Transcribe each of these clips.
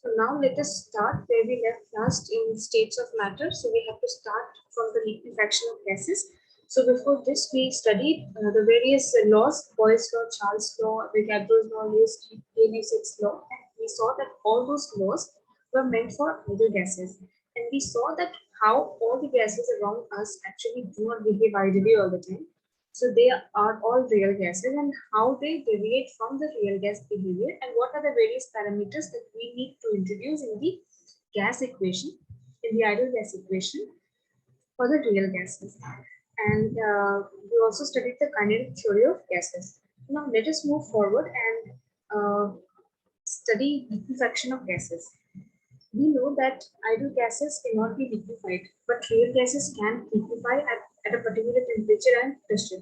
So now let us start where we left last in states of matter. So we have to start from the liquefaction of gases. So before this, we studied the various laws: Boyle's law, Charles' law, Avogadro's law, Lewis' law, and we saw that all those laws were meant for ideal gases. And we saw that how all the gases around us actually do not behave ideally all the time. So they are all real gases, and how they deviate from the real gas behavior, and what are the various parameters that we need to introduce in the gas equation, in the ideal gas equation for the real gases. And we also studied the kinetic theory of gases. Now let us move forward and study liquefaction of gases. We know that ideal gases cannot be liquefied, but real gases can liquefy at a particular temperature and pressure.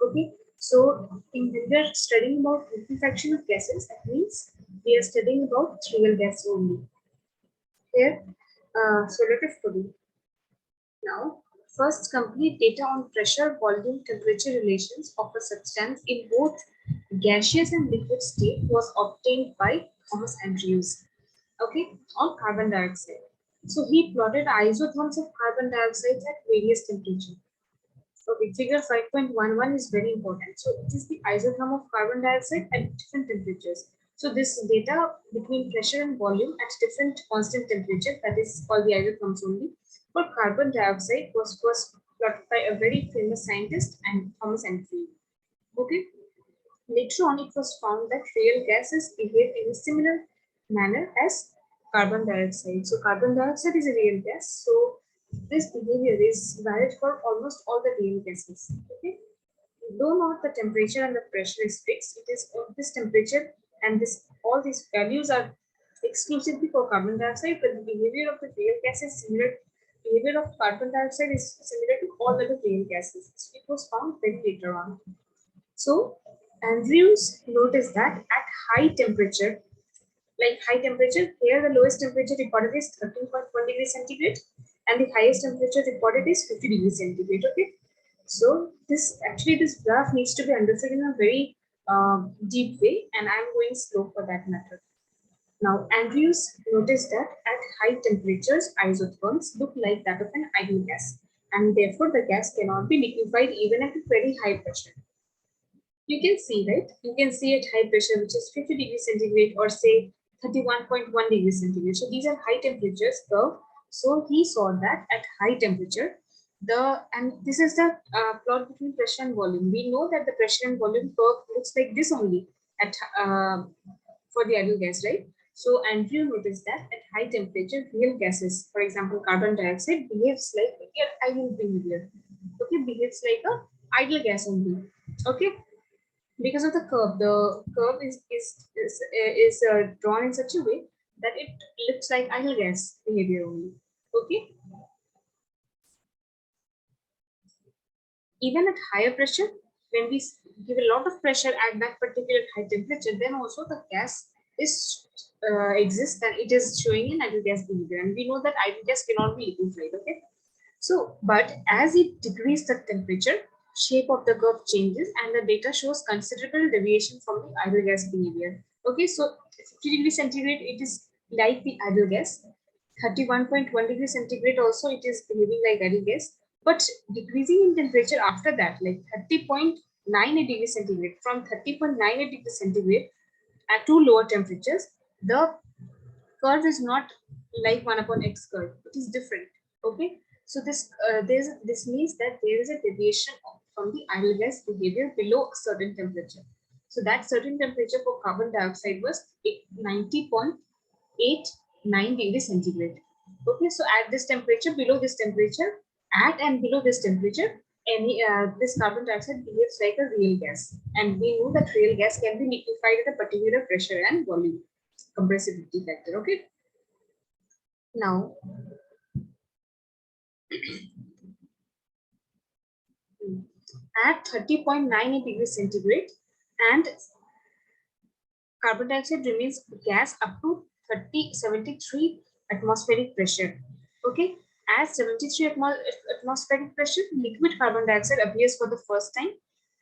Okay, so when we are studying about liquefaction of gases, that means we are studying about real gas only. Here, so let us study. Now, first complete data on pressure, volume, temperature relations of a substance in both gaseous and liquid state was obtained by Thomas Andrews. Okay, on carbon dioxide. So he plotted isotherms of carbon dioxide at various temperatures. Okay, figure 5.11 is very important. So it is the isotherm of carbon dioxide at different temperatures. So this data between pressure and volume at different constant temperature, that is called the isotherms only, for carbon dioxide was first plotted by a very famous scientist and Thomas Andrews. Okay. Later on, it was found that real gases behave in a similar manner as carbon dioxide. So carbon dioxide is a real gas. So this behavior is valid for almost all the real gases. Okay. Though not the temperature and the pressure is fixed, it is this temperature and this all these values are exclusively for carbon dioxide, but the behavior of the real gas is similar. Behavior of carbon dioxide is similar to all other real gases. It was found very later on. So Andrews noticed that at high temperature, like high temperature, here the lowest temperature recorded is 13.1 degrees centigrade and the highest temperature recorded is 50 degrees centigrade. Okay, so this graph needs to be understood in a very deep way, and I'm going slow for that matter. Now Andrews noticed that at high temperatures isotherms look like that of an ideal gas, and therefore the gas cannot be liquefied even at a very high pressure. You can see, right? You can see at high pressure, which is 50 degrees centigrade or say 31.1 degrees centigrade. So these are high temperatures curve. So he saw that at high temperature, and this is the plot between pressure and volume. We know that the pressure and volume curve looks like this only at for the ideal gas, right? So Andrew noticed that at high temperature, real gases, for example, carbon dioxide, behaves like ideal behavior. Okay, behaves like a ideal gas only. Okay, because of the curve is drawn in such a way that it looks like ideal gas behavior only. Okay, even at higher pressure, when we give a lot of pressure at that particular high temperature, then also the gas is exists and it is showing an ideal gas behavior, and we know that ideal gas cannot be liquefied. Okay, so but as it decreases the temperature, shape of the curve changes and the data shows considerable deviation from the ideal gas behavior. Okay, so 50 degrees centigrade, it is like the ideal gas. 31.1 degrees centigrade also it is behaving like ideal gas, but decreasing in temperature after that, like 30.98 degrees centigrade, from 30.98 degrees centigrade at two lower temperatures, the curve is not like 1 upon x curve, it is different. Okay, so this means that there is a deviation from the ideal gas behavior below a certain temperature. So that certain temperature for carbon dioxide was 90.89 degrees centigrade. Okay, so at this temperature, below this temperature, at and below this temperature, this carbon dioxide behaves like a real gas, and we know that real gas can be liquefied at a particular pressure and volume. Compressibility factor. Okay, now at 30.98 degrees centigrade, and carbon dioxide remains gas up to 73 atmospheric pressure. Okay, at 73 atmospheric pressure, liquid carbon dioxide appears for the first time,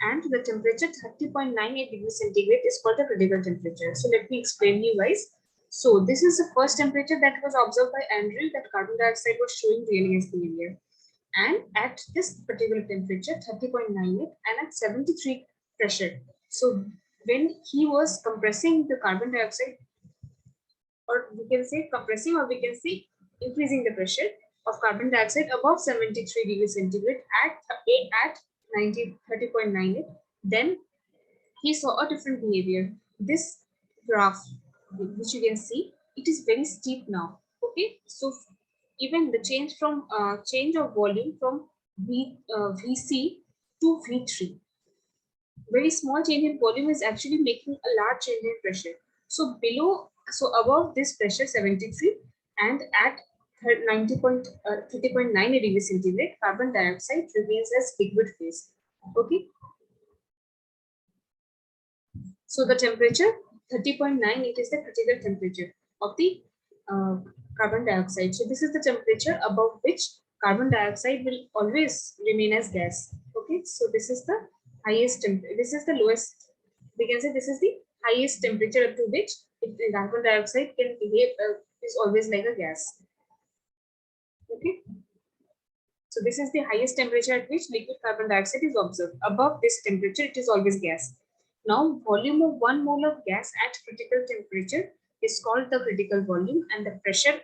and the temperature 30.98 degrees centigrade is called the critical temperature. So let me explain you guys. So this is the first temperature that was observed by Andrew, that carbon dioxide was showing real gas behavior. And at this particular temperature, 30.98, and at 73 pressure. So when he was compressing the carbon dioxide, or we can say compressing, or we can say increasing the pressure of carbon dioxide above 73 degrees centigrade at 30.98, then he saw a different behavior. This graph, which you can see, it is very steep now. Okay, so even the change of volume from VC to V3, very small change in volume is actually making a large change in pressure. So above this pressure 73 and at 30.9 degrees centigrade, carbon dioxide remains as liquid phase. Okay, so the temperature 30.9, it is the critical temperature of the uh, carbon dioxide. So this is the temperature above which carbon dioxide will always remain as gas. Okay, so this is the highest this is the lowest. We can say this is the highest temperature up to which the carbon dioxide can behave is always like a gas. Okay, so this is the highest temperature at which liquid carbon dioxide is observed. Above this temperature, it is always gas. Now, volume of 1 mole of gas at critical temperature is called the critical volume, and the pressure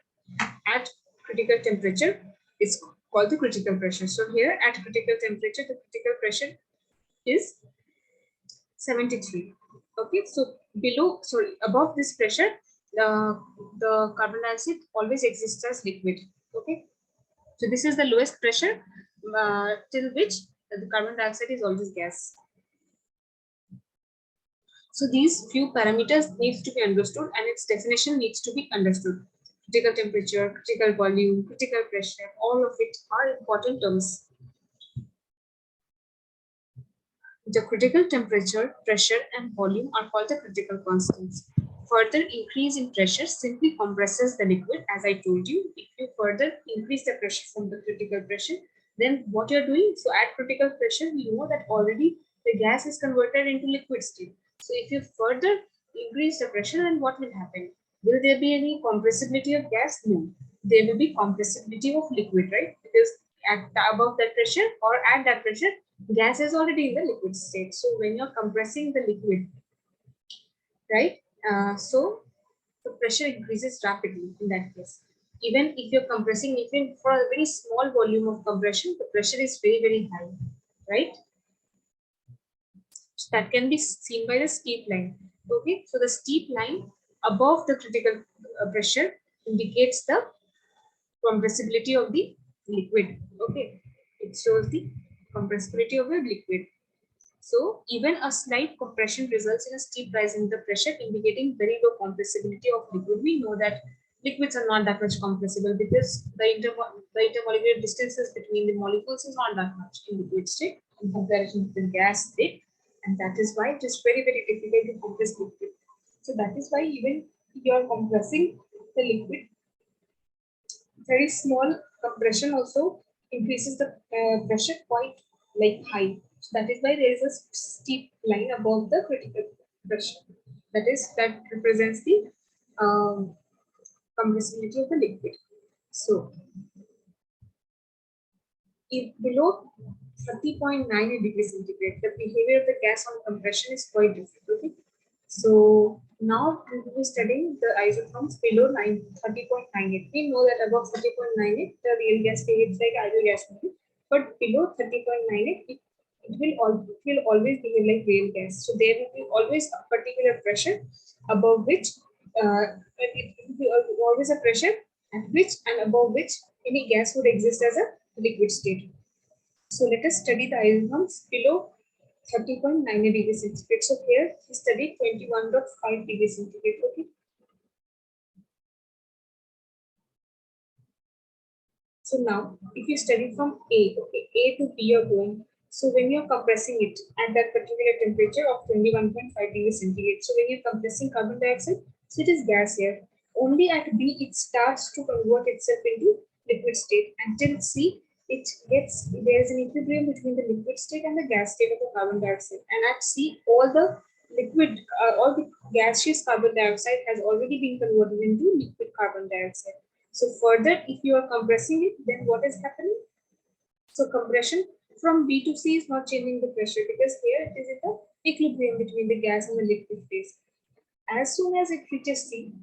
at critical temperature is called the critical pressure. So here at critical temperature, the critical pressure is 73. Okay, so above this pressure, the carbon dioxide always exists as liquid. Okay, so this is the lowest pressure till which the carbon dioxide is always gas. So these few parameters needs to be understood, and its definition needs to be understood. Critical temperature, critical volume, critical pressure, all of it are important terms. The critical temperature, pressure, and volume are called the critical constants. Further increase in pressure simply compresses the liquid, as I told you. If you further increase the pressure from the critical pressure, then what you're doing, so at critical pressure, we know that already the gas is converted into liquid state. So if you further increase the pressure, then what will happen? Will there be any compressibility of gas? No. There will be compressibility of liquid, right? Because above that pressure or at that pressure, gas is already in the liquid state. So when you're compressing the liquid, right? So the pressure increases rapidly in that case. Even if you're compressing, even for a very small volume of compression, the pressure is very, very high, right? So that can be seen by the steep line. Okay, so the steep line above the critical pressure indicates the compressibility of the liquid. Okay, it shows the compressibility of the liquid. So even a slight compression results in a steep rise in the pressure, indicating very low compressibility of liquid. We know that liquids are not that much compressible because the intermolecular distances between the molecules is not that much in liquid state in comparison to the gas state, and that is why it is very, very difficult to compress liquid. So that is why even if you are compressing the liquid, very small compression also increases the pressure quite like high. So that is why there is a steep line above the critical pressure. That represents the compressibility of the liquid. So if below 30.9 degrees centigrade, the behavior of the gas on compression is quite different. Okay? So now we will be studying the isotherms below 30.98. We know that above 30.98, the real gas behaves like ideal gas only, but below 30.98, it will always behave like real gas. So there will be always a particular pressure above which it will be always a pressure at which and above which any gas would exist as a liquid state. So let us study the isotherms below 30.9 degrees centigrade. So here we studied 21.5 degrees centigrade. Okay. So now, if you study from A, okay, A to B you're going. So when you're compressing it at that particular temperature of 21.5 degrees centigrade, so when you're compressing carbon dioxide, so it is gas here. Only at B it starts to convert itself into liquid state. Until C, there is an equilibrium between the liquid state and the gas state of the carbon dioxide. And at C, all the gaseous carbon dioxide has already been converted into liquid carbon dioxide. So further, if you are compressing it, then what is happening? So compression from B to C is not changing the pressure because here it is in the equilibrium between the gas and the liquid phase. As soon as it reaches C,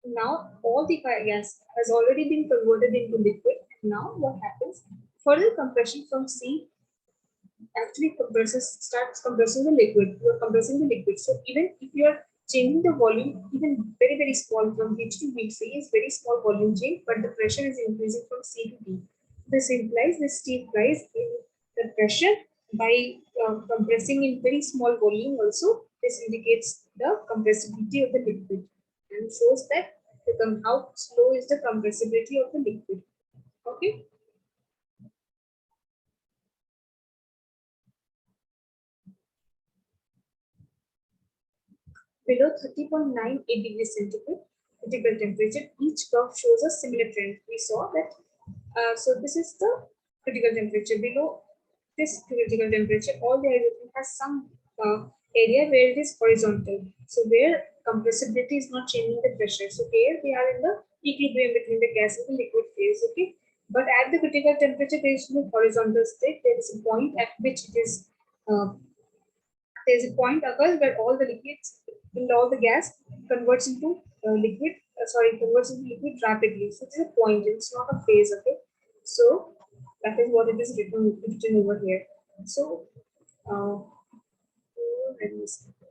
now all the gas has already been converted into liquid. Now what happens? Further compression from C actually starts compressing the liquid. You are compressing the liquid. So even if you are changing the volume, even very small from H to B, C is very small volume change, but the pressure is increasing from C to D. This implies this steep rise in the pressure by compressing in very small volume. Also, this indicates the compressibility of the liquid and shows that how slow is the compressibility of the liquid. Okay. Below 30.98 degrees centigrade critical temperature, each curve shows a similar trend. We saw that. So this is the critical temperature. Below this critical temperature, all the hydrogen has some area where it is horizontal. So where compressibility is not changing the pressure. So here we are in the equilibrium between the gas and the liquid phase. Okay. But at the critical temperature, there is no horizontal state. There is a point at which it is there's a point occurs where all the liquids and all the gas converts into converts into liquid rapidly. So it's a point, it's not a phase, okay? So that is what it is written over here. So uh,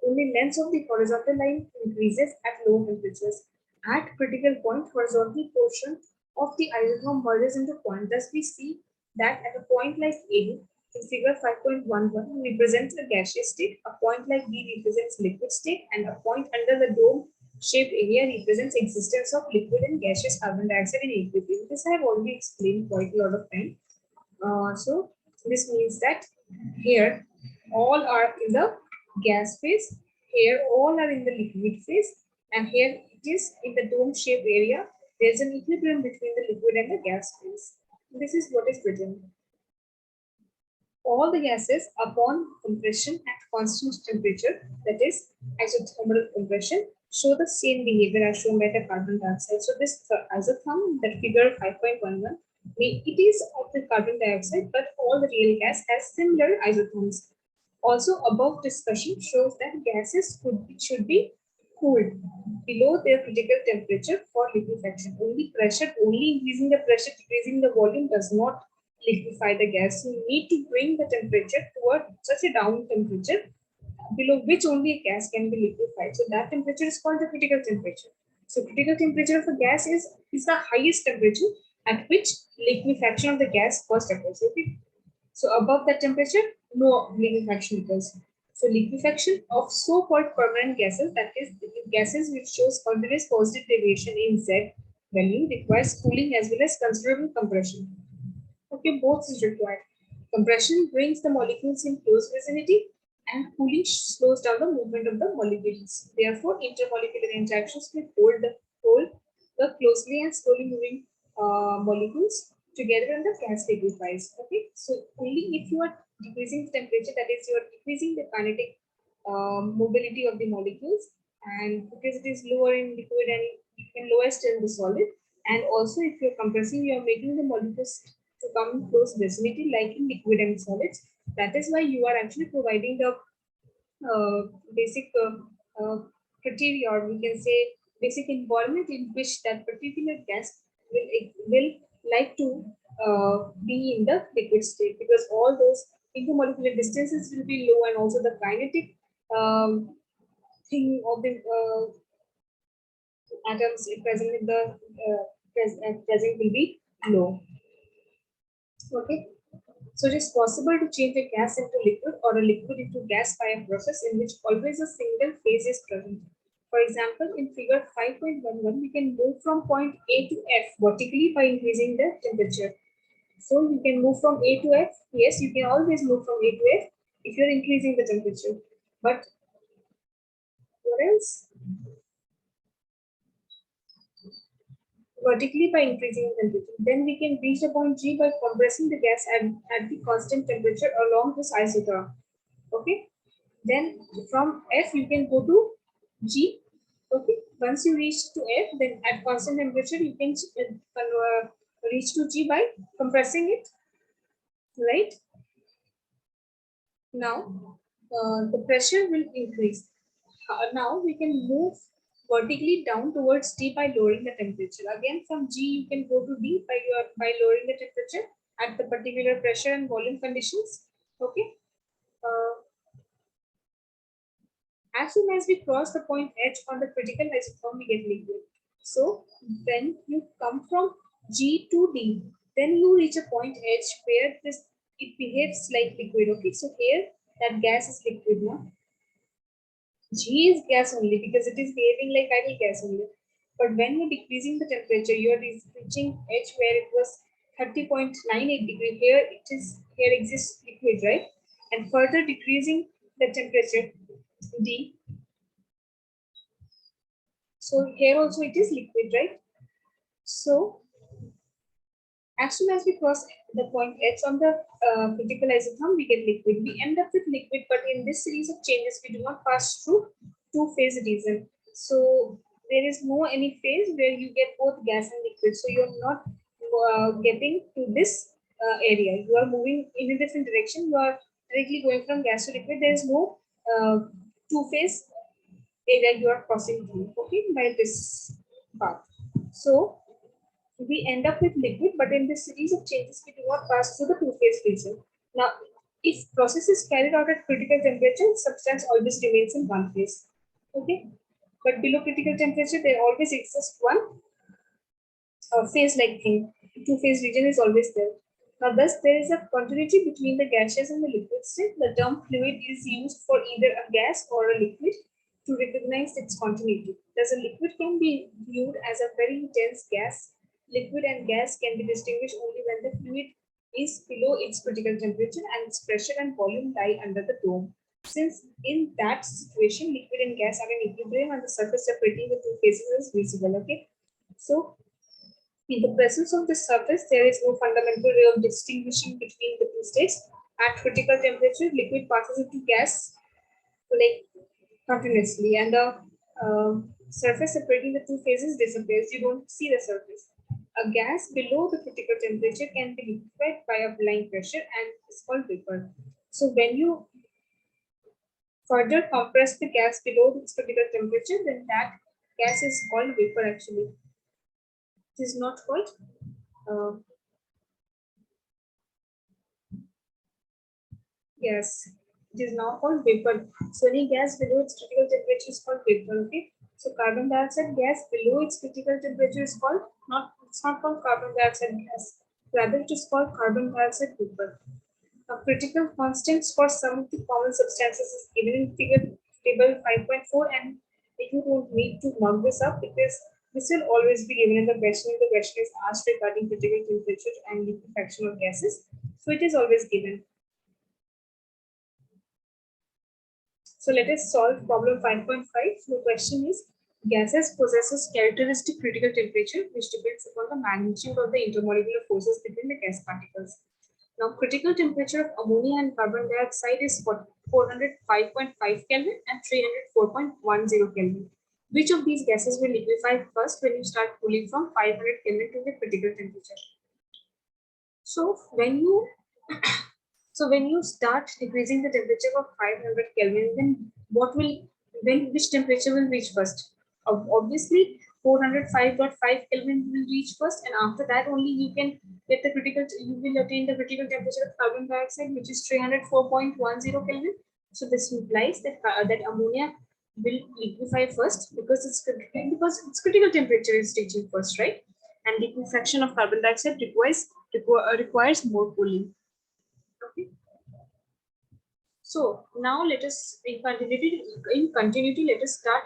only length of the horizontal line increases at low temperatures. At critical point, horizontal portion of the isotherm merges into point. Thus, we see that at a point like A, in figure 5.11 represents a gaseous state, a point like B represents liquid state, and a point under the dome shaped area represents existence of liquid and gaseous carbon dioxide in equilibrium. This I have already explained quite a lot of time. So this means that here all are in the gas phase, here all are in the liquid phase, and here it is in the dome shaped area. There's an equilibrium between the liquid and the gas phase. This is what is written. All the gases upon compression at constant temperature, that is isothermal compression, show the same behavior as shown by the carbon dioxide. So this isotherm, that figure 5.11, it is of the carbon dioxide, but all the real gas has similar isotherms. Also, above discussion shows that gases should be cooled below their critical temperature for liquefaction. Only increasing the pressure, decreasing the volume does not liquefy the gas. You need to bring the temperature toward such a down temperature below which only a gas can be liquefied. So that temperature is called the critical temperature. So critical temperature of a gas is the highest temperature at which liquefaction of the gas first occurs. Okay? So above that temperature, no liquefaction occurs. So liquefaction of so-called permanent gases, that is gases which shows continuous positive deviation in Z value, requires cooling as well as considerable compression. Okay, both is required. Compression brings the molecules in close vicinity and cooling slows down the movement of the molecules. Therefore, intermolecular interactions will hold the closely and slowly moving molecules together and the gas liquefies. Okay, so only if you are decreasing the temperature, that is, you are decreasing the kinetic mobility of the molecules, and because it is lower in liquid and lowest in the solid, and also if you're compressing, you are making the molecules to come in close vicinity like in liquid and solids. That is why you are actually providing the basic criteria, or we can say basic environment in which that particular gas will like to be in the liquid state, because all those intermolecular distances will be low, and also the kinetic thing of the atoms present in the present will be low. Okay. So it is possible to change a gas into liquid or a liquid into gas by a process in which always a single phase is present. For example, in figure 5.11, we can move from point A to F vertically by increasing the temperature. So you can move from A to F. Yes, you can always move from A to F if you're increasing the temperature. But what else? Vertically by increasing the temperature. Then we can reach the point G by compressing the gas at the constant temperature along this isotherm. Okay. Then from F you can go to G. Okay. Once you reach to F, then at constant temperature you can reach to G by compressing it, right? Now the pressure will increase. Now we can move vertically down towards D by lowering the temperature. Again, from G you can go to D by lowering the temperature at the particular pressure and volume conditions. Okay. Uh, as soon as we cross the point H on the critical isotherm, we get liquid. So when you come from G to D, then you reach a point H where this it behaves like liquid. Okay, so here that gas is liquid now. G is gas only because it is behaving like ideal gas only. But when you're decreasing the temperature, you are reaching H where it was 30.98 degree. Here exists liquid, right? And further decreasing the temperature D. So here also it is liquid, right? So as soon as we cross the point H on the critical isotherm, we get liquid. We end up with liquid, but in this series of changes, we do not pass through two-phase region. So there is no any phase where you get both gas and liquid. So you're not getting to this area. You are moving in a different direction. You are directly going from gas to liquid. There is no two-phase area you are crossing through. Okay, by this path. So we end up with liquid, but in this series of changes, we do not pass through the two-phase region. Now, if process is carried out at critical temperature, substance always remains in one phase. Okay, but below critical temperature, there always exists one phase-like thing. Two-phase region is always there. Now, thus, there is a continuity between the gaseous and the liquid state. The term fluid is used for either a gas or a liquid to recognize its continuity. Thus, a liquid can be viewed as a very intense gas. Liquid and gas can be distinguished only when the fluid is below its critical temperature and its pressure and volume lie under the dome. Since in that situation, liquid and gas are in equilibrium and the surface separating the two phases is visible. Okay, so in the presence of this surface, there is no fundamental way of distinguishing between the two states. At critical temperature, liquid passes into gas like continuously, and the surface separating the two phases disappears. You don't see the surface. A gas below the critical temperature can be liquefied by applying pressure and is called vapor. So when you further compress the gas below its critical temperature, then that gas is called vapor actually. It is not called uh, Yes, it is now called vapor. So any gas below its critical temperature is called vapor. Okay. So carbon dioxide gas below its critical temperature is called it's not called carbon dioxide gas. Rather, it is called carbon dioxide vapor. A critical constants for some of the common substances is given in figure table 5.4, and you don't need to mark this up because this will always be given in the question if the question is asked regarding critical temperature and liquefaction of gases. So it is always given. So let us solve problem 5.5. The question is, gases possesses characteristic critical temperature which depends upon the magnitude of the intermolecular forces between the gas particles. Now, critical temperature of ammonia and carbon dioxide is 405.5 Kelvin and 304.10 Kelvin. Which of these gases will liquefy first when you start cooling from 500 Kelvin to the critical temperature? So when you start decreasing the temperature of 500 Kelvin, then which temperature will reach first? Obviously, 405.5 Kelvin will reach first, and after that only you can get you will attain the critical temperature of carbon dioxide, which is 304.10 Kelvin. So this implies that that ammonia will liquefy first because its critical temperature is reaching first, right? And liquefaction of carbon dioxide requires more cooling. Okay. So now let us in continuity let us start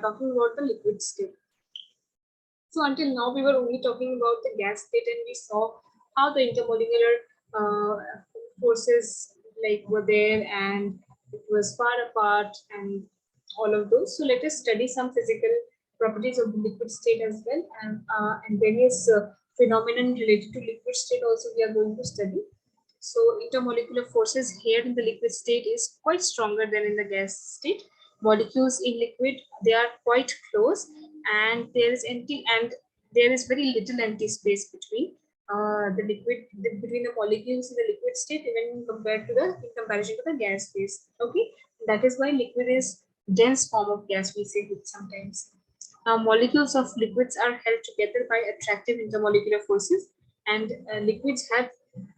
talking about the liquid state. So until now we were only talking about the gas state, and we saw how the intermolecular forces like were there and it was far apart and all of those. So let us study some physical properties of the liquid state as well, and various phenomenon related to liquid state also we are going to study. So intermolecular forces here in the liquid state is quite stronger than in the gas state. molecules in liquid, they are quite close, and there is very little empty space between between the molecules in the liquid state, even compared to the in comparison to the gas phase. Okay, that is why liquid is dense form of gas, we say it sometimes. Molecules of liquids are held together by attractive intermolecular forces, and liquids have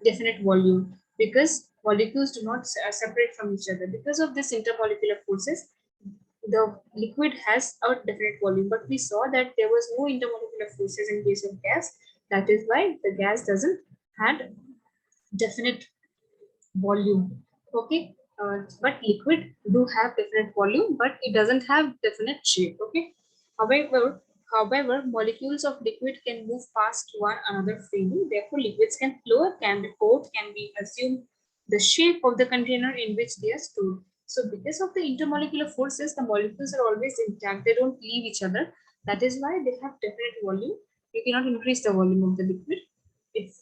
definite volume because molecules do not separate from each other. Because of this intermolecular forces, the liquid has a definite volume, but we saw that there was no intermolecular forces in case of gas. That is why the gas doesn't had definite volume. Okay, but liquid do have definite volume, but it doesn't have definite shape. Okay, however, molecules of liquid can move past one another freely. Therefore, liquids can flow, can be poured, can be assumed the shape of the container in which they are stored. So, because of the intermolecular forces, the molecules are always intact. They don't leave each other. That is why they have definite volume. You cannot increase the volume of the liquid. If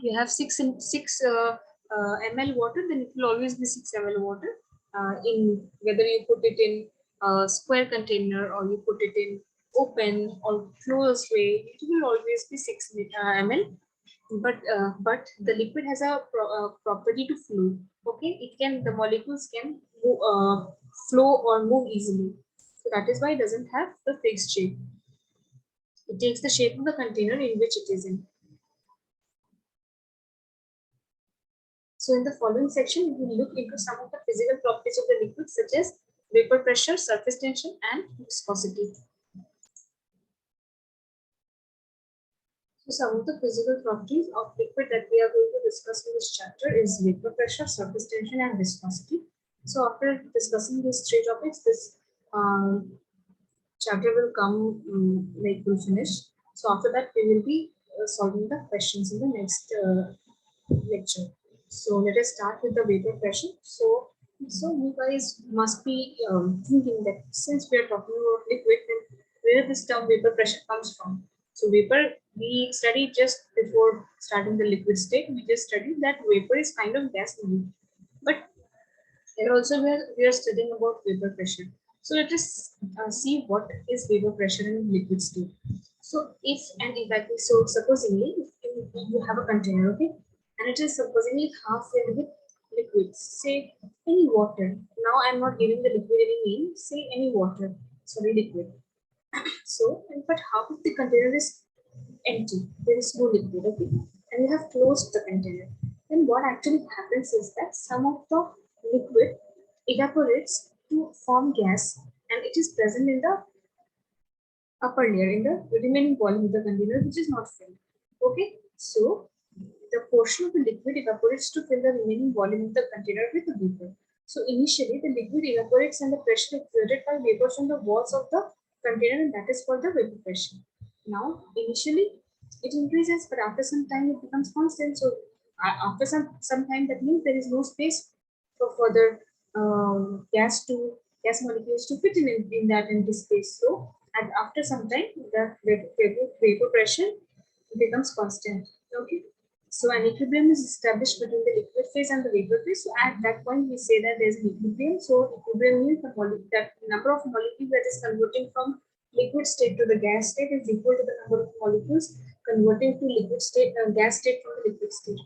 you have 6 ml water, then it will always be 6 ml water. In whether you put it in a square container or you put it in open or closed way, it will always be 6 ml. But the liquid has a property to flow. Okay, it can the molecules can move, flow or move easily. So that is why it doesn't have the fixed shape. It takes the shape of the container in which it is in. So in the following section, we will look into some of the physical properties of the liquid, such as vapor pressure, surface tension, and viscosity. So some of the physical properties of liquid that we are going to discuss in this chapter is vapor pressure, surface tension, and viscosity. So after discussing these three topics, this chapter will come like will finish. So after that, we will be solving the questions in the next lecture. So let us start with the vapor pressure. So you guys must be thinking that since we are talking about liquid, then where this term vapor pressure comes from. So vapor, we studied just before starting the liquid state. We just studied that vapor is kind of gas only. But here also we are studying about vapor pressure. So let us see what is vapor pressure in liquid state. So if and exactly so supposedly if you have a container, okay, and it is supposedly half filled with liquids, say any water. Now I'm not giving the liquid any name, say any water, sorry, liquid. So, but half of the container is empty. There is no liquid, okay? And you have closed the container. Then what actually happens is that some of the liquid evaporates to form gas, and it is present in the upper layer in the remaining volume of the container which is not filled. Okay, so the portion of the liquid evaporates to fill the remaining volume of the container with vapor. So initially the liquid evaporates and the pressure exerted by vapors on the walls of the container, and that is called the vapor pressure. Now initially it increases, but after some time it becomes constant. So after some time, that means there is no space for further gas molecules to fit in that empty space. So and after some time the vapor pressure becomes constant. Okay. So an equilibrium is established between the liquid phase and the vapor phase. So at that point, we say that there's an equilibrium. So equilibrium means that number of molecules that is converting from liquid state to the gas state is equal to the number of molecules converting to liquid state, gas state from the liquid state.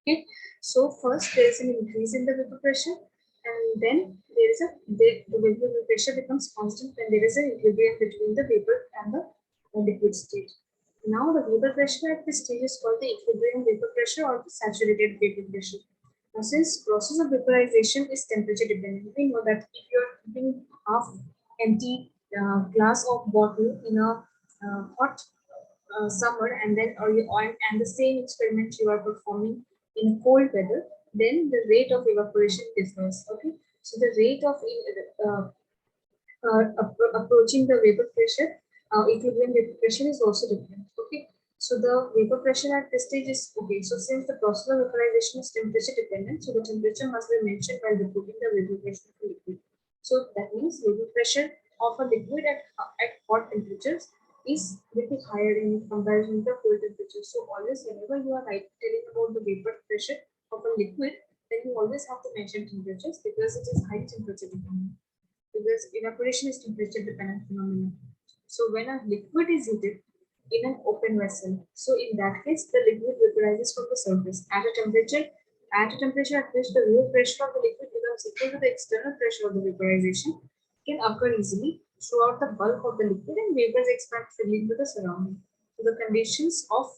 Okay. So first there is an increase in the vapor pressure, and then there is the vapor pressure becomes constant when there is an equilibrium between the vapor and the liquid state. Now the vapor pressure at this stage is called the equilibrium vapor pressure or the saturated vapor pressure. Now since process of vaporization is temperature dependent, we know that if you are keeping half empty glass of bottle in a hot summer, and then or you on and the same experiment you are performing in cold weather, then the rate of evaporation differs. Okay, so the rate of approaching the vapor pressure, equilibrium vapor pressure is also different. Okay, so the vapor pressure at this stage is okay. So since the process of vaporization is temperature dependent, so the temperature must be mentioned while reporting the vapor pressure of a liquid. So that means vapor pressure of a liquid at hot temperatures is little higher in comparison to the cold temperature. So always whenever you are telling about the vapor pressure of a liquid, then you always have to mention temperatures because it is high temperature dependent. Because evaporation is temperature dependent phenomenon. So when a liquid is heated in an open vessel, so in that case the liquid vaporizes from the surface at a temperature at which the real pressure of the liquid becomes equal to the external pressure of the vaporization can occur easily throughout the bulk of the liquid and vapors expand freely into the surrounding. So the conditions of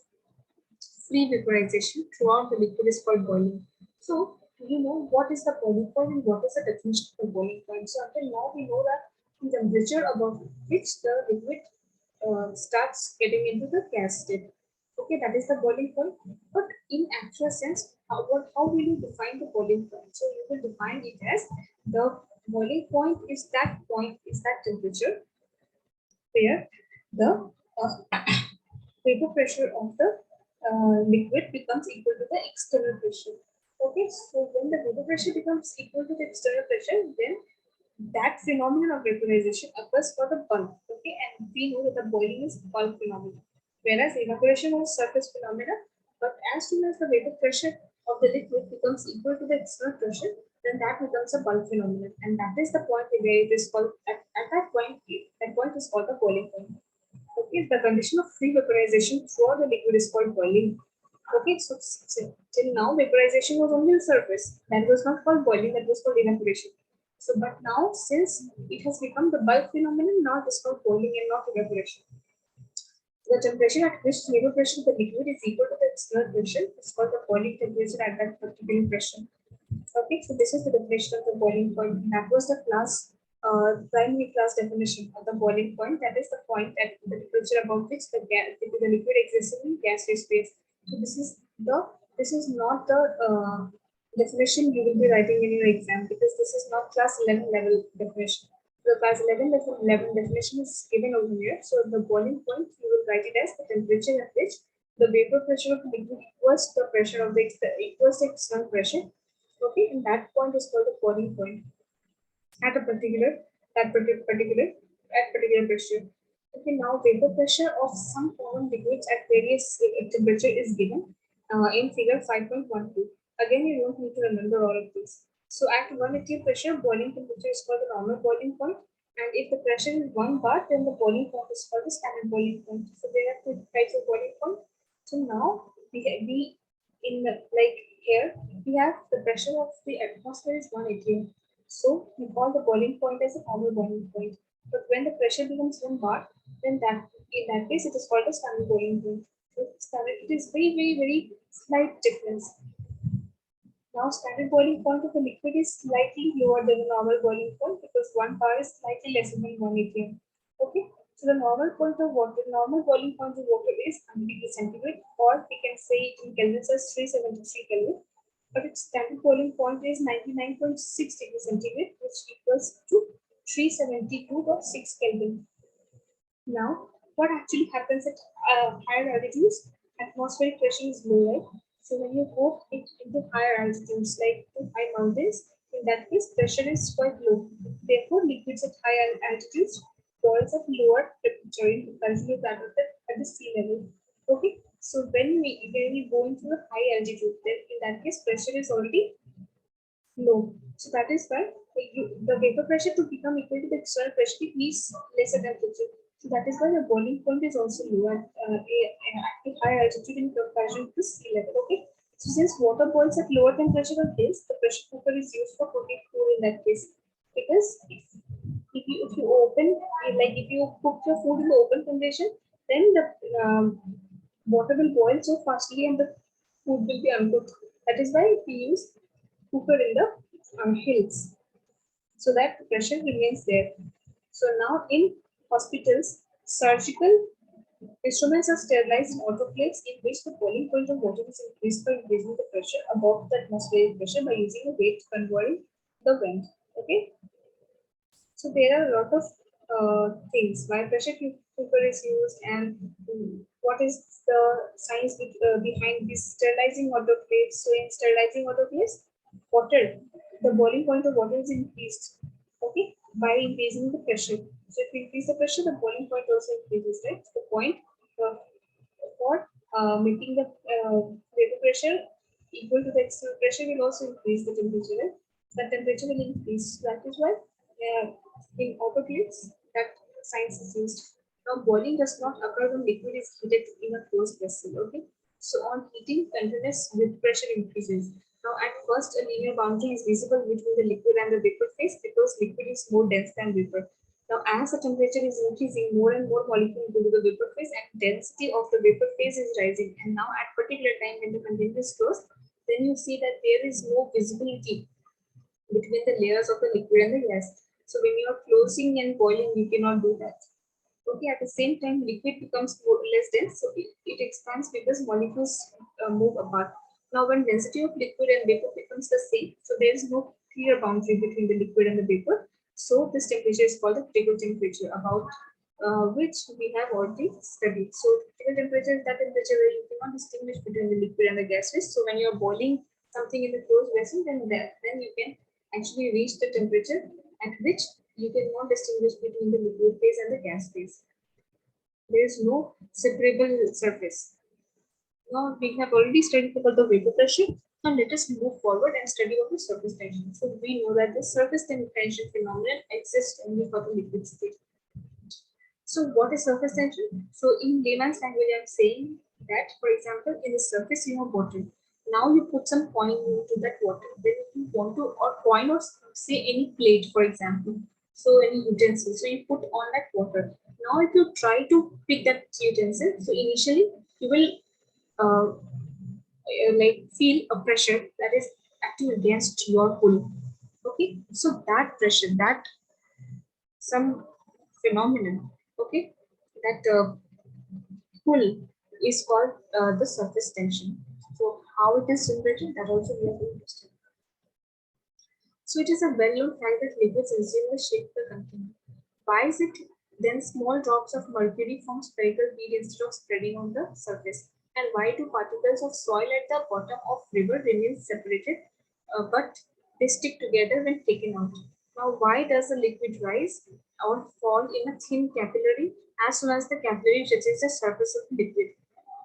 free vaporization throughout the liquid is called boiling. So you know what is the boiling point and what is the definition of the boiling point. So until now we know that the temperature above which the liquid starts getting into the gas state. Okay, that is the boiling point. But in actual sense, how will you define the boiling point? So you will define it as the boiling point is that temperature where the vapor pressure of the liquid becomes equal to the external pressure. Okay, so when the vapor pressure becomes equal to the external pressure, then that phenomenon of vaporization occurs for the bulk. Okay, and we know that the boiling is bulk phenomenon, whereas evaporation was surface phenomena. But as soon as the vapor pressure of the liquid becomes equal to the external pressure, then that becomes a bulk phenomenon, and that is the point where it is called at that point is called the boiling point. Okay, the condition of free vaporization throughout the liquid is called boiling. Okay, so till now vaporization was only the surface. That was not called boiling, that was called evaporation. So, but now since it has become the bulk phenomenon, now it is called boiling and not evaporation. The temperature at which vapor pressure of the liquid is equal to the external pressure is called the boiling temperature at that particular pressure. Okay, so this is the definition of the boiling point. That was the primary class definition of the boiling point. That is the point at the temperature above which the liquid exists in gaseous phase. So this is not the definition you will be writing in your exam because this is not class 11 level definition. The class 11 definition is given over here. So the boiling point you will write it as the temperature at which the vapor pressure of the liquid equals the pressure of the external pressure. Okay, and that point is called the boiling point at a particular pressure. Okay, now vapor pressure of some common liquids at various temperature is given in figure 5.12. Again, you don't need to remember all of these. So at 180 pressure, boiling temperature is called the normal boiling point. And if the pressure is 1 bar, then the boiling point is called the standard boiling point. So there are two types of boiling point. So now we in the, like here we have the pressure of the atmosphere is 180. So we call the boiling point as a normal boiling point. But when the pressure becomes 1 bar, then that in that case it is called a standard boiling point. So it is very slight difference. Now standard boiling point of the liquid is slightly lower than the normal boiling point because 1 bar is slightly less than 1 atm. Okay. So the normal boiling point of water is 100 degrees centigrade, or we can say it in Kelvin as 373 Kelvin. But its standard boiling point is 99.6 degrees centigrade, which equals to 372.6 Kelvin. Now, what actually happens at higher altitudes? Atmospheric pressure is low, right? So when you go into higher altitudes, like to high mountains, in that case, pressure is quite low. Therefore, liquids at higher altitudes boils at lower temperature in comparison to that of at the sea level. Okay, so when we go into a high altitude, then in that case, pressure is already low. So that is why the vapor pressure to become equal to the external pressure it needs lesser temperature. So that is why the boiling point is also low at high altitude in comparison to sea level. Okay. So since water boils at lower temperature than this, the pressure cooker is used for cooking food in that case. Because if you cook your food in the open condition, then the water will boil so fastly and the food will be uncooked. That is why we use cooker in the hills so that the pressure remains there. So now in hospitals, surgical instruments are sterilized in autoclaves in which the boiling point of water is increased by increasing the pressure above the atmospheric pressure by using a weight conveyor the vent. Okay. So there are a lot of things why pressure cooker is used and what is the science behind this sterilizing autoclaves. So in sterilizing autoclaves, water, the boiling point of water is increased, okay, by increasing the pressure. So if you increase the pressure, the boiling point also increases, right? The point for making the vapor pressure equal to the external pressure will also increase the temperature, right? The temperature will increase. That is why in autoclaves that science is used. Now boiling does not occur when liquid is heated in a closed vessel. Okay. So on heating, continuous with pressure increases. Now at first a linear boundary is visible between the liquid and the vapor phase because liquid is more dense than vapor. Now, as the temperature is increasing, more and more molecules go to the vapor phase, and density of the vapor phase is rising. And now, at particular time when the container is closed, then you see that there is no visibility between the layers of the liquid and the gas. So when you are closing and boiling, you cannot do that. Okay, at the same time, liquid becomes more less dense, so it expands because molecules move apart. Now, when density of liquid and vapor becomes the same, so there is no clear boundary between the liquid and the vapor. So this temperature is called the critical temperature, about which we have already studied. So critical temperature is that temperature where you cannot distinguish between the liquid and the gas phase. So when you are boiling something in the closed vessel, then you can actually reach the temperature at which you cannot distinguish between the liquid phase and the gas phase. There is no separable surface. Now we have already studied about the vapor pressure. Now let us move forward and study about the surface tension. So we know that the surface tension phenomenon exists only for the liquid state. So what is surface tension? So in layman's language, I'm saying that, for example, in the surface you have water. Now you put some coin into that water. Then you want to, or coin, or say any plate, for example. So any utensil. So you put on that water. Now if you try to pick that utensil, so initially you will like feel a pressure that is acting against your pull. Okay, so that pressure, that some phenomenon, okay, that pull is called the surface tension. So how it is generated, that also we are going to study. So it is a well-known fact that liquids assume the shape of the container. Why is it then small drops of mercury form spherical bead instead of spreading on the surface? And why do particles of soil at the bottom of river remain separated, but they stick together when taken out? Now, why does the liquid rise or fall in a thin capillary as soon as the capillary touches the surface of the liquid?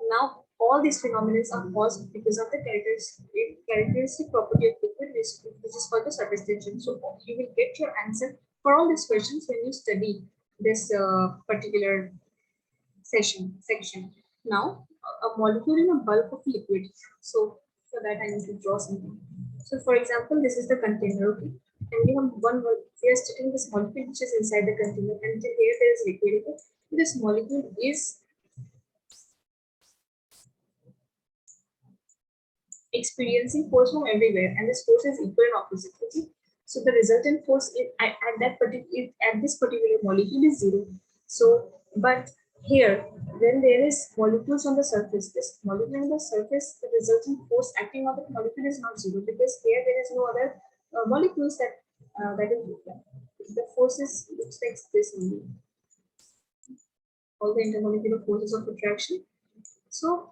Now, all these phenomena are caused because of the characteristic property of liquid, which is called the surface tension. So, you will get your answer for all these questions when you study this particular section. Now, a molecule in a bulk of liquid. So, for that, I need to draw something. So, for example, this is the container, okay? And we have we are studying this molecule which is inside the container, and here there is liquid. Okay? This molecule is experiencing force from everywhere, and this force is equal and opposite. Okay? So the resultant force at this particular molecule is zero. So, but here, when there is molecules on the surface, this molecule on the surface, the resultant force acting on the molecule is not zero because here there is no other molecules that is the forces looks like this only. All the intermolecular forces of attraction. So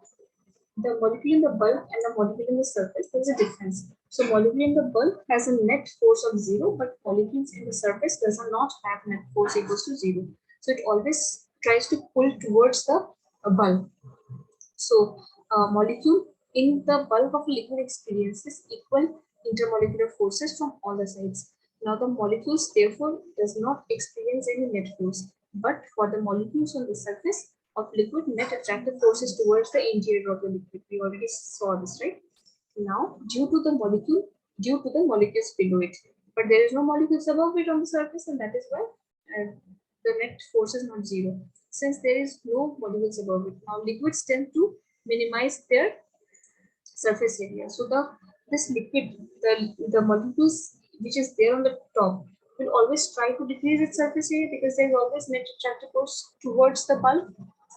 the molecule in the bulk and the molecule in the surface, there is a difference. So molecule in the bulk has a net force of zero, but molecules in the surface does not have net force equals to zero. So it always tries to pull towards the bulk. So molecule in the bulk of a liquid experiences equal intermolecular forces from all the sides. Now the molecules therefore does not experience any net force, but for the molecules on the surface of liquid, net attractive forces towards the interior of the liquid. We already saw this, right? Now, due to the molecules below it, but there is no molecules above it on the surface, and that is why the net force is not zero. Since there is no molecules above it, now liquids tend to minimize their surface area. So this liquid, the molecules which is there on the top will always try to decrease its surface area because there is always net attractive force towards the bulk,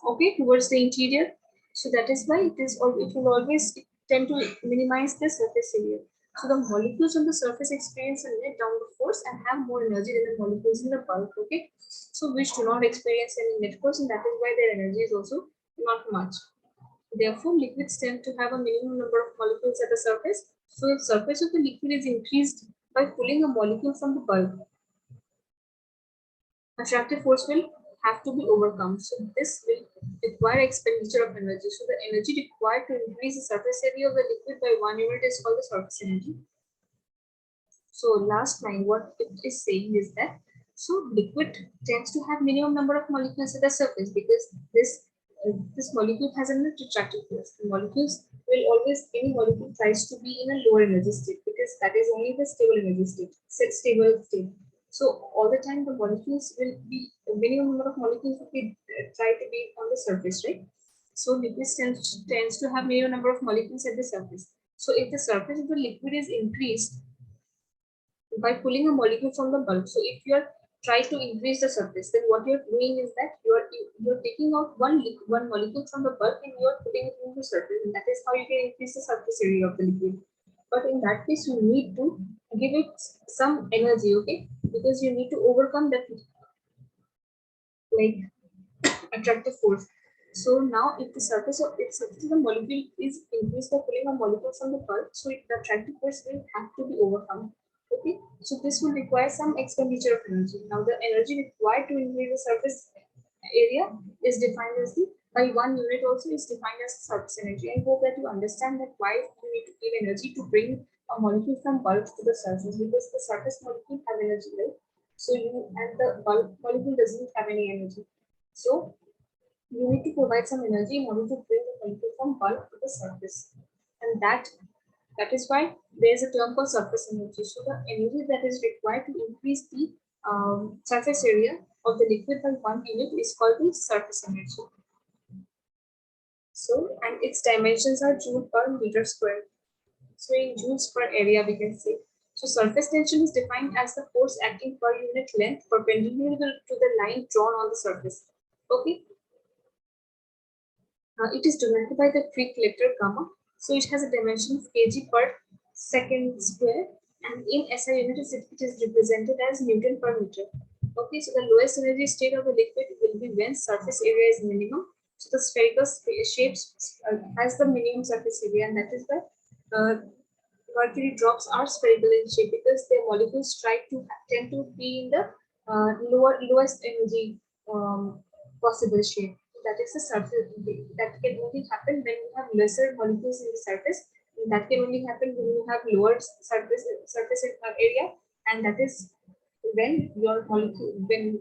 okay, towards the interior. So that is why it will always tend to minimize the surface area. So the molecules on the surface experience a net downward force and have more energy than the molecules in the bulk, okay? So which do not experience any net force, and that is why their energy is also not much. Therefore, liquids tend to have a minimum number of molecules at the surface. So the surface of the liquid is increased by pulling a molecule from the bulk. Attractive force will have to be overcome. So this will require expenditure of energy. So the energy required to increase the surface area of the liquid by 1 unit is called the surface energy. So last line, what it is saying is that liquid tends to have minimum number of molecules at the surface because this molecule has an attractive force. The molecules will always, any molecule tries to be in a lower energy state because that is only the stable energy state, stable state. So all the time the molecules will be, a minimum number of molecules will be try to be on the surface, right? So liquid tends to have minimum number of molecules at the surface. So if the surface of the liquid is increased by pulling a molecule from the bulk. So if you are trying to increase the surface, then what you're doing is that you're taking out one molecule from the bulk and you're putting it into the surface, and that is how you can increase the surface area of the liquid. But in that case, you need to give it some energy, okay? Because you need to overcome that like attractive force. So now if the surface of the molecule is increased by pulling a molecule from the bulk, so the attractive force will have to be overcome. Okay, so this will require some expenditure of energy. Now the energy required to increase the surface area is defined as the by 1 unit also is defined as surface energy. I hope that you understand that why you need to give energy to bring a molecule from bulk to the surface, because the surface molecule have energy, right? So you and the bulk molecule doesn't have any energy. So you need to provide some energy in order to bring the molecule from bulk to the surface, and that is why there is a term called surface energy. So the energy that is required to increase the surface area of the liquid by 1 unit is called the surface energy. So, and its dimensions are joule per meter square. So in joules per area, we can say. So surface tension is defined as the force acting per unit length perpendicular to the line drawn on the surface. Okay. It is denoted by the Greek letter gamma. So it has a dimension of kg per second square, and in SI units it is represented as Newton per meter. Okay, so the lowest energy state of the liquid will be when surface area is minimum. So the spherical shapes has the minimum surface area, and that is why mercury drops are spherical in shape because their molecules tend to be in the lowest energy possible shape. That is the surface. That can only happen when you have lesser molecules in the surface. And that can only happen when you have lower surface area, and that is when your molecule when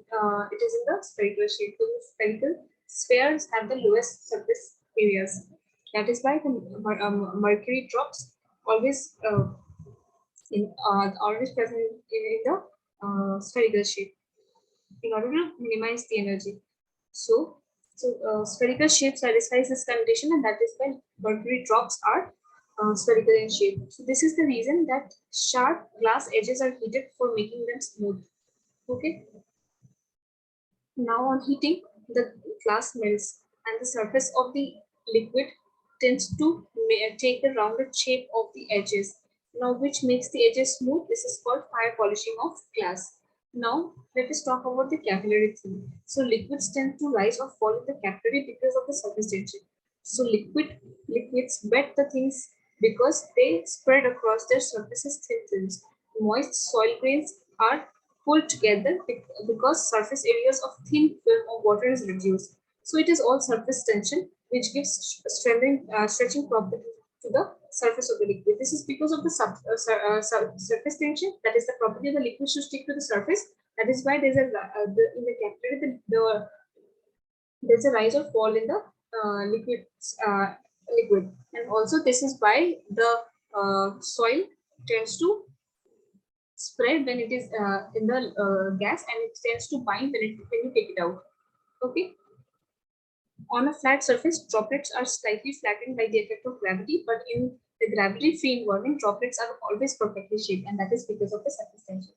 it is in the spherical shape. So the spherical spheres have the lowest surface areas. That is why the mercury drops always always present in the spherical shape in order to minimize the energy. So, spherical shape satisfies this condition, and that is why mercury drops are spherical in shape. So this is the reason that sharp glass edges are heated for making them smooth. Okay. Now on heating, the glass melts and the surface of the liquid tends to take the rounded shape of the edges. Now which makes the edges smooth. This is called fire polishing of glass. Now let us talk about the capillary theory. So liquids tend to rise or fall in the capillary because of the surface tension. So liquids wet the things because they spread across their surfaces thin films. Moist soil grains are pulled together because surface areas of thin film of water is reduced. So it is all surface tension which gives stretching property to the surface of the liquid. This is because of the surface tension, that is the property of the liquid to stick to the surface. That is why there's in the capillary there's a rise or fall in the liquid, and also this is why the soil tends to spread when it is in the gas, and it tends to bind when you take it out. Okay. On a flat surface, droplets are slightly flattened by the effect of gravity, but in the gravity-free environment, droplets are always perfectly shaped, and that is because of the surface tension.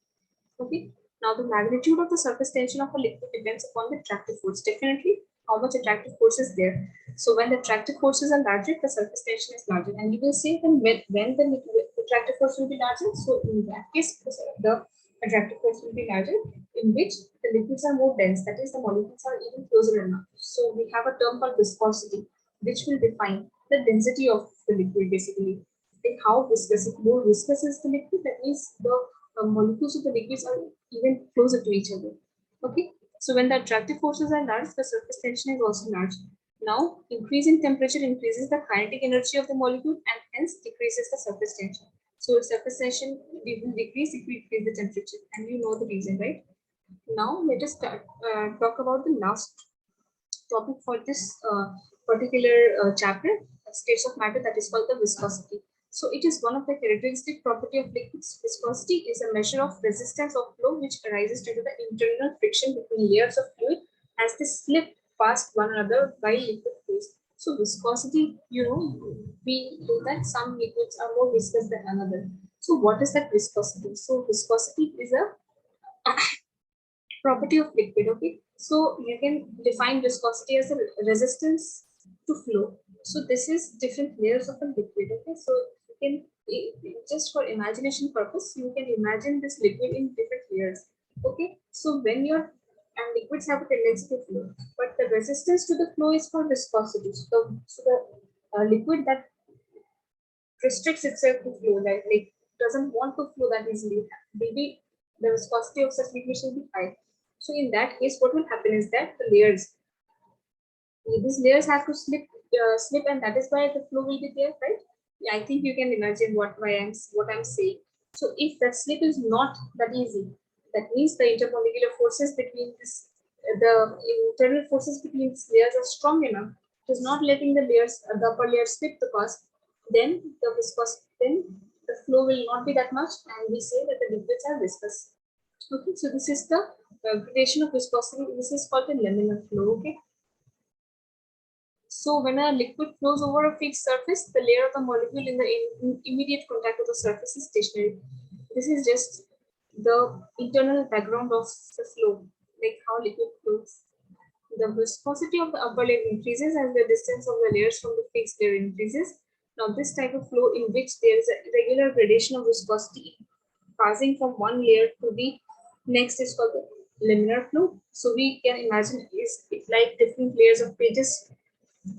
Okay. Now, the magnitude of the surface tension of a liquid depends upon the attractive force. Definitely, how much attractive force is there. So, when the attractive forces are larger, the surface tension is larger. And you will see then when the attractive force will be larger. So, in that case, the attractive force will be larger, in which the liquids are more dense. That is, the molecules are even closer enough. So, we have a term called viscosity, which will define the density of the liquid basically. Like how viscous, if more viscous is the liquid, that means the molecules of the liquids are even closer to each other. Okay, So when the attractive forces are large, the surface tension is also large. Now, increase in temperature increases the kinetic energy of the molecule and hence decreases the surface tension. So surface tension will decrease if we increase the temperature, and you know the reason, right? Now let us talk about the last topic for this particular chapter, states of matter, that is called the viscosity. So it is one of the characteristic property of liquids. Viscosity is a measure of resistance of flow which arises due to the internal friction between layers of fluid as they slip past one another by liquid phase. So viscosity, we know that some liquids are more viscous than another. So what is that viscosity? So viscosity is a property of liquid. Okay, so you can define viscosity as a resistance to flow. So this is different layers of a liquid. Okay, so you can just for imagination purpose, you can imagine this liquid in different layers. Okay, so when your and liquids have a tendency to flow, but the resistance to the flow is called viscosity. So the liquid that restricts itself to flow, like doesn't want to flow that easily, maybe the viscosity of such liquid should be high. So in that case, what will happen is that these layers have to slip, and that is why the flow will be there, right? Yeah, I think you can imagine what I'm saying. So if that slip is not that easy, that means the intermolecular forces between the internal forces between these layers are strong enough. It is not letting the upper layer slip to pass. Then then the flow will not be that much, and we say that the liquids are viscous. Okay, so this is the gradation of viscosity. This is called the laminar flow. Okay. So when a liquid flows over a fixed surface, the layer of the molecule in the immediate contact with the surface is stationary. This is just the internal background of the flow, like how liquid flows. The viscosity of the upper layer increases as the distance of the layers from the fixed layer increases. Now, this type of flow in which there is a regular gradation of viscosity passing from one layer to the next is called the laminar flow. So we can imagine it's like different layers of pages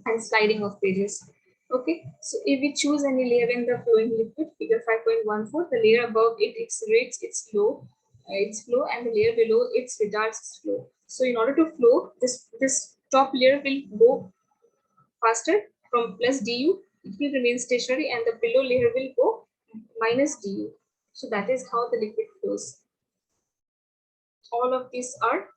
and sliding of pages. Okay, so if we choose any layer in the flowing liquid, figure 5.14, the layer above it accelerates its flow, and the layer below it retards its flow. So in order to flow, this top layer will go faster from plus du, it will remain stationary, and the below layer will go minus du. So that is how the liquid flows. All of these are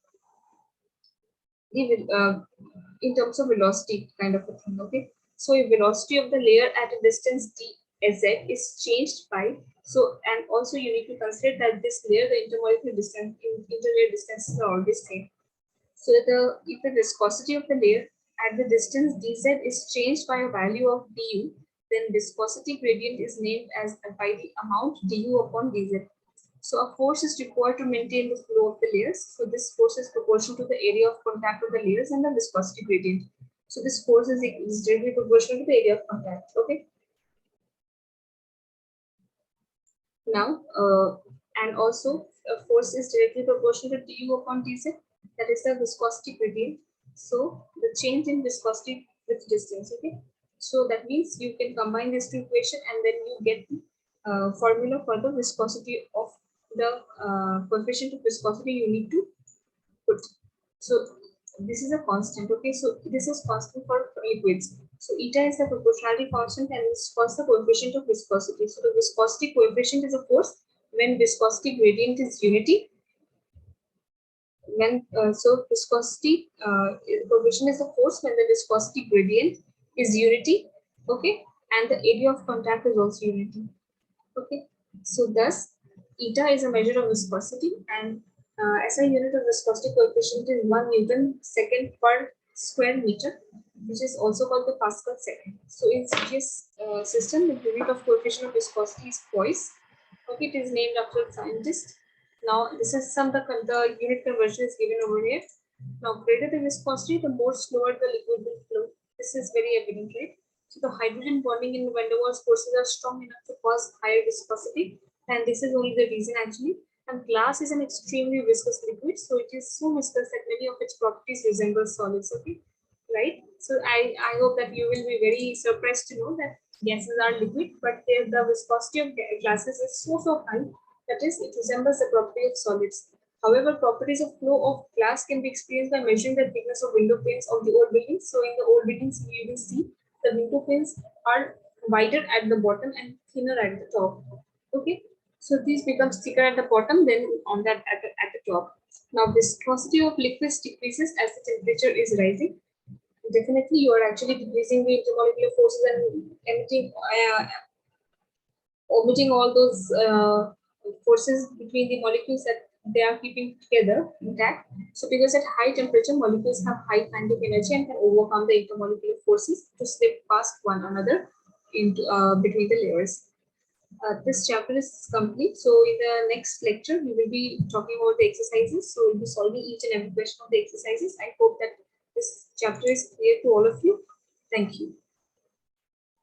in terms of velocity kind of a thing. Okay, so if velocity of the layer at a distance d z is changed by, so, and also you need to consider that this layer, the intermolecular distance, interlayer distances are always same. So if the viscosity of the layer at the distance dz is changed by a value of du, then viscosity gradient is named as by the amount du upon dz. So a force is required to maintain the flow of the layers. So this force is proportional to the area of contact of the layers and the viscosity gradient. So this force is directly proportional to the area of contact. Okay. Now, and also a force is directly proportional to du upon dz. That is the viscosity gradient. So the change in viscosity with distance. Okay. So that means you can combine these two equations and then you get the formula for the viscosity of the coefficient of viscosity you need to put. So this is a constant. Okay, so this is constant for liquids. So eta is the proportionality constant and this is the coefficient of viscosity. So the viscosity coefficient is of course when viscosity gradient is unity. When so viscosity coefficient is the force when the viscosity gradient is unity. Okay, and the area of contact is also unity. Okay, so thus eta is a measure of viscosity, and SI unit of viscosity coefficient is 1 Newton second per square meter, which is also called the Pascal second. So in CGS system, the unit of coefficient of viscosity is Poise. Okay, it is named after a scientist. Now this is the unit conversion is given over here. Now greater the viscosity, the more slower the liquid will flow. This is very evident, right? So the hydrogen bonding in van der Waals forces are strong enough to cause higher viscosity, and this is only the reason actually. And glass is an extremely viscous liquid, so it is so viscous that many of its properties resemble solids. Okay, right? So I hope that you will be very surprised to know that gases are liquid, but the viscosity of gases is so high that is it resembles the property of solids. However, properties of flow of glass can be experienced by measuring the thickness of window panes of the old buildings. So in the old buildings, you will see the window panes are wider at the bottom and thinner at the top. Okay, so these becomes thicker at the bottom, then on that at the top. Now viscosity of liquids decreases as the temperature is rising. Definitely, you are actually decreasing the intermolecular forces and omitting all those forces between the molecules that they are keeping together intact. So because at high temperature, molecules have high kinetic energy and can overcome the intermolecular forces to slip past one another into between the layers. This chapter is complete. So in the next lecture, we will be talking about the exercises. So we'll be solving each and every question of the exercises. I hope that this chapter is clear to all of you. Thank you.